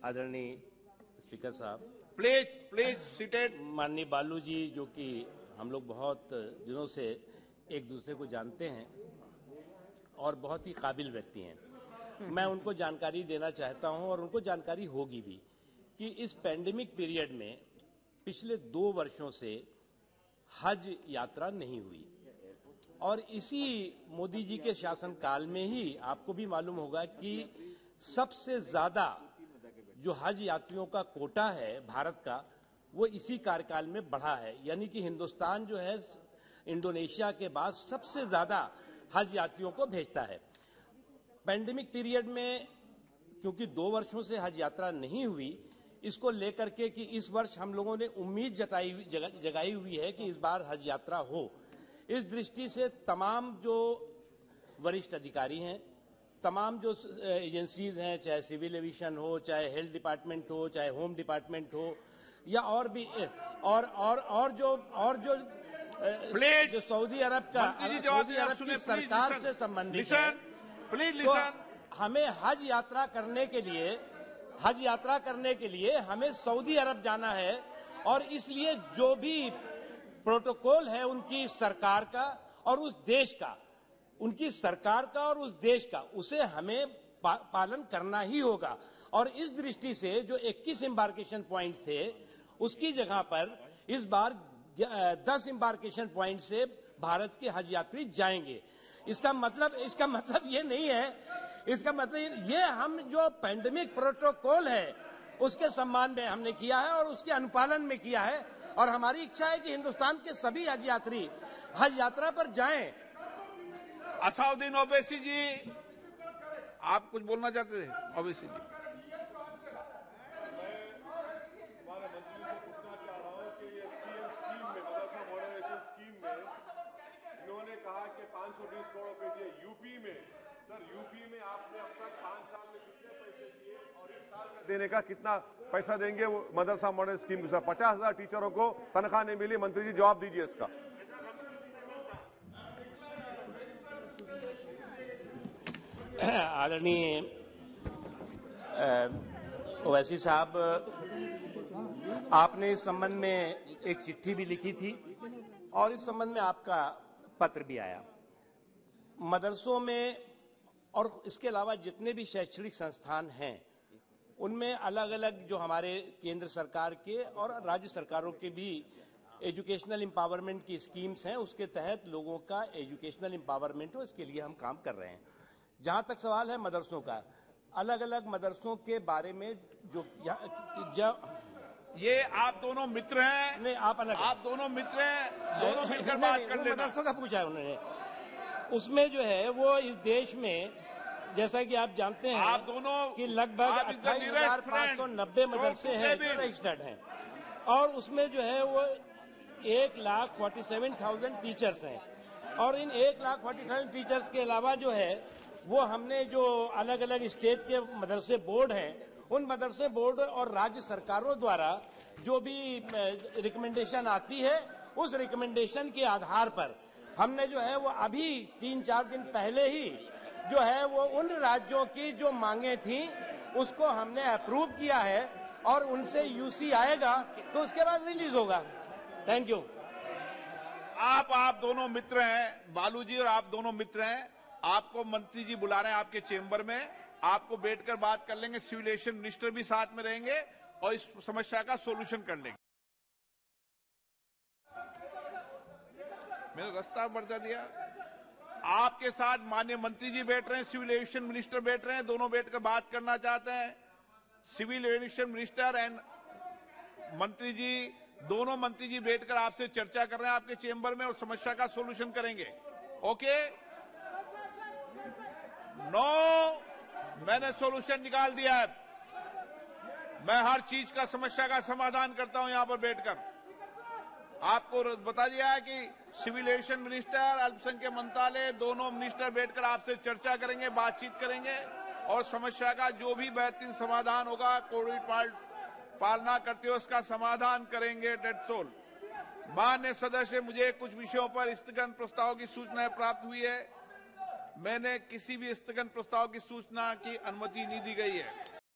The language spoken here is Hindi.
आदरणीय स्पीकर साहब, प्लीज सीटेड। माननीय बालू जी, जो कि हम लोग बहुत दिनों से एक दूसरे को जानते हैं और बहुत ही काबिल व्यक्ति हैं, मैं उनको जानकारी देना चाहता हूं और उनको जानकारी होगी भी कि इस पैंडेमिक पीरियड में पिछले 2 वर्षों से हज यात्रा नहीं हुई और इसी मोदी जी के शासनकाल में ही आपको भी मालूम होगा कि सबसे ज्यादा जो हज यात्रियों का कोटा है भारत का, वो इसी कार्यकाल में बढ़ा है। यानी कि हिंदुस्तान जो है इंडोनेशिया के बाद सबसे ज्यादा हज यात्रियों को भेजता है। पैंडेमिक पीरियड में क्योंकि 2 वर्षों से हज यात्रा नहीं हुई, इसको लेकर के कि इस वर्ष हम लोगों ने उम्मीद जगाई हुई है कि इस बार हज यात्रा हो। इस दृष्टि से तमाम जो वरिष्ठ अधिकारी हैं, तमाम जो एजेंसीज हैं, चाहे सिविल एविएशन हो, चाहे हेल्थ डिपार्टमेंट हो, चाहे होम डिपार्टमेंट हो, या और भी और जो सऊदी अरब की सरकार से संबंधित है, तो हमें हज यात्रा करने के लिए हमें सऊदी अरब जाना है और इसलिए जो भी प्रोटोकॉल है उनकी सरकार का और उस देश का, उनकी सरकार का और उस देश का, उसे हमें पालन करना ही होगा। और इस दृष्टि से जो 21 एम्बार्केशन पॉइंट थे, उसकी जगह पर इस बार 10 एम्बार्केशन पॉइंट से भारत के हज यात्री जाएंगे। इसका मतलब ये नहीं है, इसका मतलब ये हम जो पैंडेमिक प्रोटोकॉल है उसके सम्मान में हमने किया है और उसके अनुपालन में किया है और हमारी इच्छा है कि हिंदुस्तान के सभी हज यात्री हज यात्रा पर जाएं। असाउद्दीन ओवैसी जी, आप कुछ बोलना चाहते थे? ओवैसी जी, हमारे मंत्री से पूछना चाह रहा हूं कि ये स्कीम में मदरसा मॉडर्नाइजेशन स्कीम में इन्होंने कहा कि 520 करोड़ रुपए दिए यूपी में। सर, यूपी में आपने अब तक 5 साल में कितने पैसे दिए और इस साल का देने का कितना पैसा देंगे वो मदरसा मॉडल स्कीम के साथ? 50,000 टीचरों को तनख्वाह नहीं मिली। मंत्री जी जवाब दीजिए इसका। आदरणीय ओवैसी साहब, आपने इस संबंध में एक चिट्ठी भी लिखी थी और इस संबंध में आपका पत्र भी आया। मदरसों में और इसके अलावा जितने भी शैक्षणिक संस्थान हैं, उनमें अलग अलग जो हमारे केंद्र सरकार के और राज्य सरकारों के भी एजुकेशनल एम्पावरमेंट की स्कीम्स हैं, उसके तहत लोगों का एजुकेशनल एम्पावरमेंट हो, इसके लिए हम काम कर रहे हैं। जहां तक सवाल है मदरसों का, अलग अलग मदरसों के बारे में ये आप दोनों मित्र हैं? नहीं, आप दोनों मित्र हैं, दोनों मिलकर बात कर लेना। मदरसों का पूछा है उन्होंने, उसमें जो है वो इस देश में, जैसा कि आप जानते हैं, आप दोनों कि लगभग 28,590 मदरसे हैं जो रजिस्टर्ड हैं और उसमें जो है वो 1,47,000 टीचर्स हैं और इन 1,40,000 टीचर्स के अलावा जो है वो हमने जो अलग अलग स्टेट के मदरसे बोर्ड हैं, उन मदरसे बोर्ड और राज्य सरकारों द्वारा जो भी रिकमेंडेशन आती है, उस रिकमेंडेशन के आधार पर हमने जो है वो अभी 3-4 दिन पहले ही जो है वो उन राज्यों की जो मांगे थी उसको हमने अप्रूव किया है और उनसे यूसी आएगा तो उसके बाद रिलीज होगा। Thank you. आप दोनों मित्र हैं, बालू जी और आप दोनों मित्र हैं। आपको मंत्री जी बुला रहे हैं आपके चेंबर में, आपको बैठकर बात कर लेंगे। सिविल एविएशन मिनिस्टर भी साथ में रहेंगे और इस समस्या का सोल्यूशन कर लेंगे। मैंने रास्ता बढ़ा दिया। आपके साथ माननीय मंत्री जी बैठ रहे हैं, सिविल एविएशन मिनिस्टर बैठ रहे हैं, दोनों बैठकर बात करना चाहते हैं। सिविल एविएशन मिनिस्टर एंड मंत्री जी, दोनों मंत्री जी बैठकर आपसे चर्चा कर रहे हैं आपके चेंबर में और समस्या का सोल्यूशन करेंगे। ओके? नो, मैंने सोल्यूशन निकाल दिया है। मैं हर चीज का, समस्या का समाधान करता हूं यहां पर बैठकर। आपको बता दिया है कि सिविल एविएशन मिनिस्टर, अल्पसंख्यक मंत्रालय, दोनों मिनिस्टर बैठकर आपसे चर्चा करेंगे, बातचीत करेंगे और समस्या का जो भी बेहतरीन समाधान होगा, कोविड पालना करते हुए उसका समाधान करेंगे। That's all. माननीय सदस्य, मुझे कुछ विषयों पर स्थगन प्रस्ताव की सूचनाएं प्राप्त हुई है। मैंने किसी भी स्थगन प्रस्ताव की सूचना की अनुमति नहीं दी गई है।